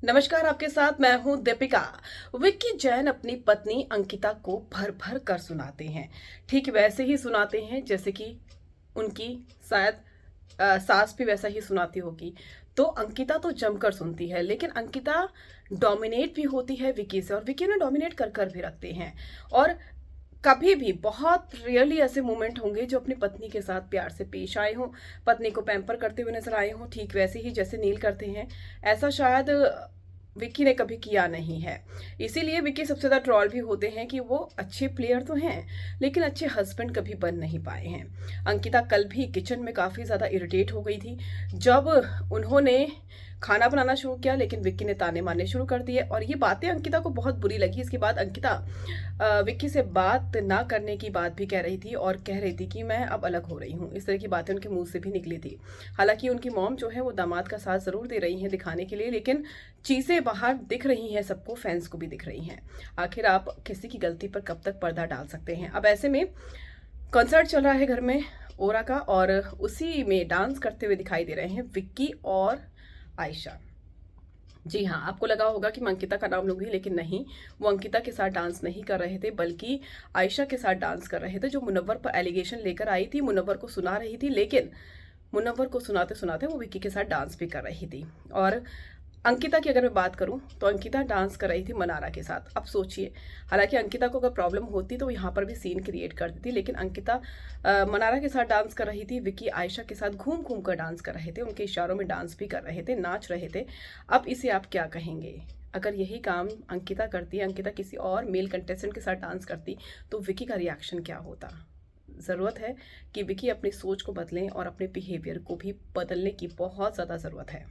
नमस्कार, आपके साथ मैं हूं दीपिका। विक्की जैन अपनी पत्नी अंकिता को भर भर कर सुनाते हैं। ठीक वैसे ही सुनाते हैं जैसे कि उनकी शायद सास भी वैसा ही सुनाती होगी। तो अंकिता तो जमकर सुनती है, लेकिन अंकिता डोमिनेट भी होती है विक्की से, और विक्की उन्हें डोमिनेट कर कर भी रखते हैं। और कभी भी बहुत रियली ऐसे मोमेंट होंगे जो अपनी पत्नी के साथ प्यार से पेश आए हों, पत्नी को पैम्पर करते हुए नजर आए हों, ठीक वैसे ही जैसे नील करते हैं। ऐसा शायद विक्की ने कभी किया नहीं है। इसीलिए विक्की सबसे ज़्यादा ट्रॉल भी होते हैं कि वो अच्छे प्लेयर तो हैं, लेकिन अच्छे हस्बैंड कभी बन नहीं पाए हैं। अंकिता कल भी किचन में काफ़ी ज़्यादा इरिटेट हो गई थी जब उन्होंने खाना बनाना शुरू किया, लेकिन विक्की ने ताने मारने शुरू कर दिए, और ये बातें अंकिता को बहुत बुरी लगी। इसके बाद अंकिता विक्की से बात ना करने की बात भी कह रही थी, और कह रही थी कि मैं अब अलग हो रही हूँ। इस तरह की बातें उनके मुंह से भी निकली थी। हालांकि उनकी मॉम जो है वो दामाद का साथ ज़रूर दे रही हैं दिखाने के लिए, लेकिन चीज़ें बाहर दिख रही हैं सबको, फैंस को भी दिख रही हैं। आखिर आप किसी की गलती पर कब तक पर्दा डाल सकते हैं। अब ऐसे में कॉन्सर्ट चल रहा है घर में ओरा का, और उसी में डांस करते हुए दिखाई दे रहे हैं विक्की और आयशा। जी हाँ, आपको लगा होगा कि मैं अंकिता का नाम लूंगी, लेकिन नहीं, वो अंकिता के साथ डांस नहीं कर रहे थे, बल्कि आयशा के साथ डांस कर रहे थे, जो मुनव्वर पर एलिगेशन लेकर आई थी, मुनव्वर को सुना रही थी। लेकिन मुनव्वर को सुनाते सुनाते वो विक्की के साथ डांस भी कर रही थी। और अंकिता की अगर मैं बात करूं तो अंकिता डांस कर रही थी मनारा के साथ। अब सोचिए, हालांकि अंकिता को अगर प्रॉब्लम होती तो वो यहाँ पर भी सीन क्रिएट कर देती, लेकिन अंकिता मनारा के साथ डांस कर रही थी, विक्की आयशा के साथ घूम घूम कर डांस कर रहे थे, उनके इशारों में डांस भी कर रहे थे, नाच रहे थे। अब इसे आप क्या कहेंगे? अगर यही काम अंकिता करती, अंकिता किसी और मेल कंटेस्टेंट के साथ डांस करती, तो विक्की का रिएक्शन क्या होता? ज़रूरत है कि विक्की अपनी सोच को बदलें, और अपने बिहेवियर को भी बदलने की बहुत ज़्यादा ज़रूरत है।